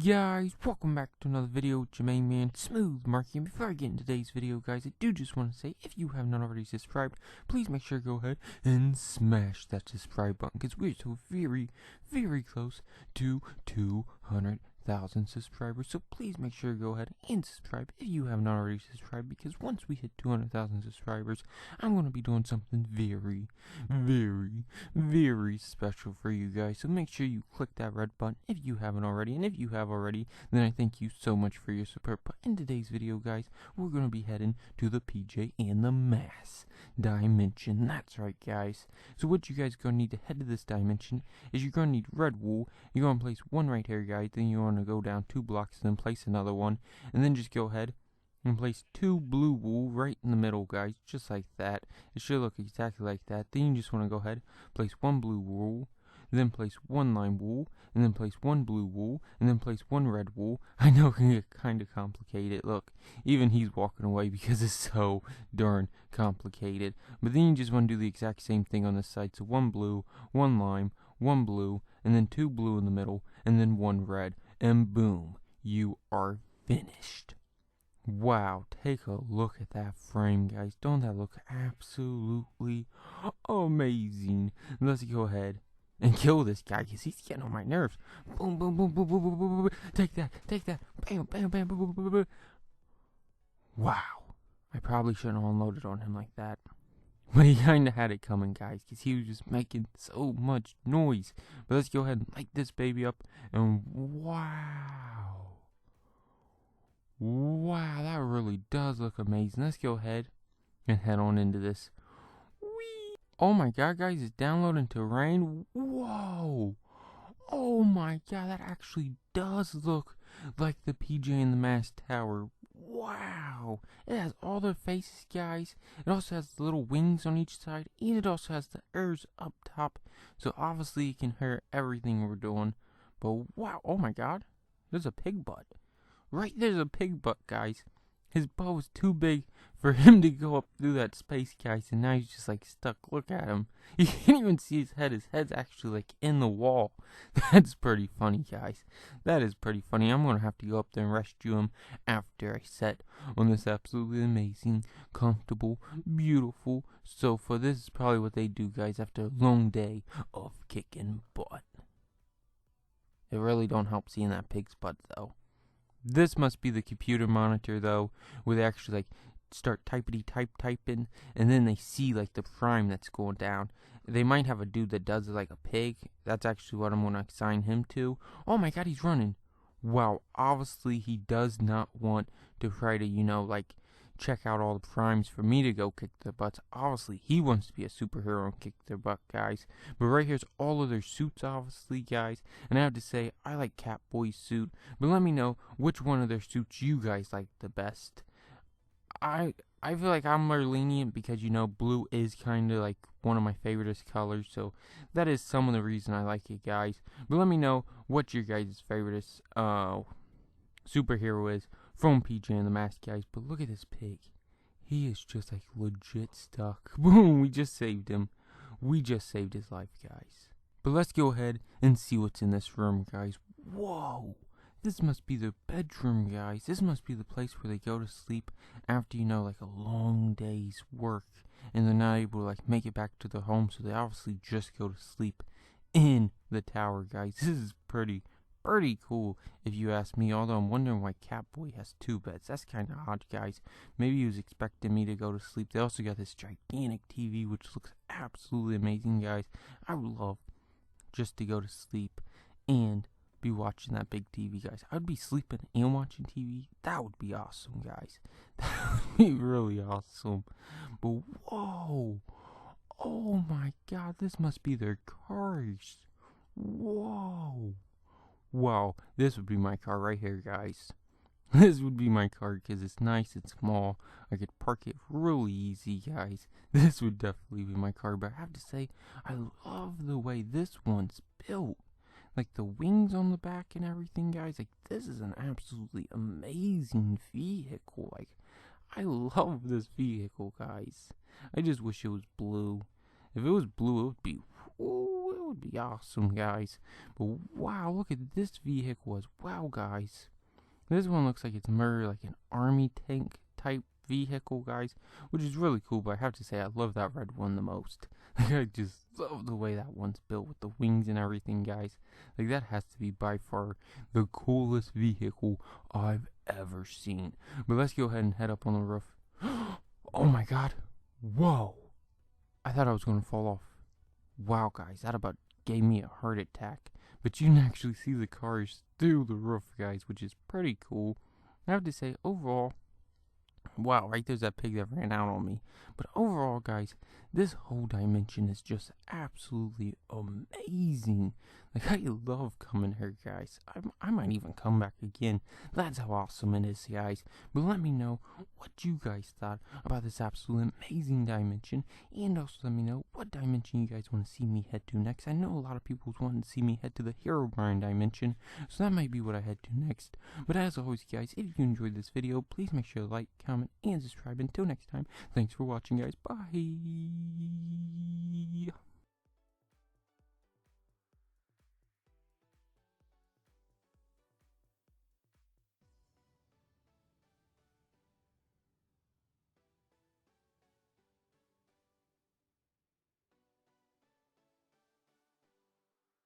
Guys, welcome back to another video with your main man, Smooth Marky. And before I get into today's video, guys, I do just want to say, if you have not already subscribed, please make sure to go ahead and smash that subscribe button, because we're so very, very close to 200,000 subscribers. So please make sure to go ahead and subscribe if you have not already subscribed, because once we hit 200,000 subscribers, I'm going to be doing something very, very, very special for you guys. So make sure you click that red button if you haven't already, and if you have already, then I thank you so much for your support. But in today's video, guys, we're going to be heading to the PJ and the Mass dimension. That's right, guys. So what you guys are going to need to head to this dimension is you're going to need red wool. You're going to place one right here, guys. Then you want to go down 2 blocks and then place another one, and then just go ahead and place 2 blue wool right in the middle, guys, just like that. It should look exactly like that. Then you just want to go ahead, place 1 blue wool, then place 1 lime wool, and then place 1 blue wool, and then place 1 red wool. I know it can get kind of complicated. Look, even he's walking away because it's so darn complicated. But then you just want to do the exact same thing on this side. So 1 blue, 1 lime, 1 blue, and then 2 blue in the middle, and then 1 red, and boom, you are finished. Wow, take a look at that frame, guys. Don't that look absolutely amazing? Let's go ahead and kill this guy, because he's getting on my nerves. Boom, boom, boom, boom, boom, boom, boom, boom. Take that, take that. Bam, bam, bam, boom, boom, boom, boom. Wow. I probably shouldn't have unloaded on him like that. But he kind of had it coming, guys, because he was just making so much noise. But let's go ahead and light this baby up. And wow. Wow, that really does look amazing. Let's go ahead and head on into this. Whee! Oh my god, guys, it's downloading to rain. Whoa! Oh my god, that actually does look like the PJ and the Mass Tower. Wow! It has all their faces, guys. It also has the little wings on each side, and it also has the ears up top. So obviously it can hear everything we're doing. But wow, oh my god, there's a pig butt. Right there's a pig butt, guys. His bow is too big for him to go up through that space, guys, and now he's just like stuck. Look at him. You can't even see his head. His head's actually like in the wall. That's pretty funny, guys. That is pretty funny. I'm going to have to go up there and rescue him after I set on this absolutely amazing, comfortable, beautiful sofa. This is probably what they do, guys, after a long day of kicking butt. It really don't help seeing that pig's butt, though. This must be the computer monitor, though, where they actually like start typing, and then they see like the frame that's going down. They might have a dude that does it like a pig. That's actually what I'm going to assign him to. Oh my god, he's running. Wow, obviously he does not want to try to, like check out all the primes for me to go kick their butts. Obviously he wants to be a superhero and kick their butt, guys. But right here's all of their suits, obviously, guys. And I have to say, I like Catboy's suit, but let me know which one of their suits you guys like the best. I feel like I'm more lenient because blue is kind of like one of my favorite colors, so that is some of the reason I like it, guys. But let me know what your guys' favorite superhero is from PJ and the Mask, guys. But look at this pig. He is just like legit stuck. Boom, we just saved him. We just saved his life, guys. But let's go ahead and see what's in this room, guys. Whoa! This must be their bedroom, guys. This must be the place where they go to sleep after, like a long day's work. And they're not able to, like, make it back to their home. So they obviously just go to sleep in the tower, guys. This is pretty cool, if you ask me. Although I'm wondering why Catboy has 2 beds. That's kind of odd, guys. Maybe he was expecting me to go to sleep. They also got this gigantic TV, which looks absolutely amazing, guys. I would love just to go to sleep and be watching that big TV, guys. I would be sleeping and watching TV. That would be awesome, guys. That would be really awesome. But whoa, oh my god, this must be their cars. Whoa, wow, this would be my car right here, guys. This would be my car because it's nice, it's small. I could park it really easy, guys. This would definitely be my car. But I have to say, I love the way this one's built. Like the wings on the back and everything, guys. Like, this is an absolutely amazing vehicle. Like, I love this vehicle, guys. I just wish it was blue. If it was blue, it would be Ooh, it would be awesome, guys. But wow, look at this vehicle as well, guys. This one looks like it's more like an army tank type vehicle, guys, which is really cool. But I have to say, I love that red one the most. Like, I just love the way that one's built with the wings and everything, guys. Like, that has to be by far the coolest vehicle I've ever seen. But let's go ahead and head up on the roof. Oh my god. Whoa. I thought I was going to fall off. Wow, guys, that about gave me a heart attack. But you can actually see the cars through the roof, guys, which is pretty cool. I have to say, overall, wow, right there's that pig that ran out on me. But overall, guys, this whole dimension is just absolutely amazing. Like, I love coming here, guys. I might even come back again. That's how awesome it is, guys. But let me know what you guys thought about this absolute amazing dimension. And also let me know what dimension you guys want to see me head to next. I know a lot of people want to see me head to the Herobrine dimension, so that might be what I head to next. But as always, guys, if you enjoyed this video, please make sure to like, comment, and subscribe. Until next time, thanks for watching, guys. Bye.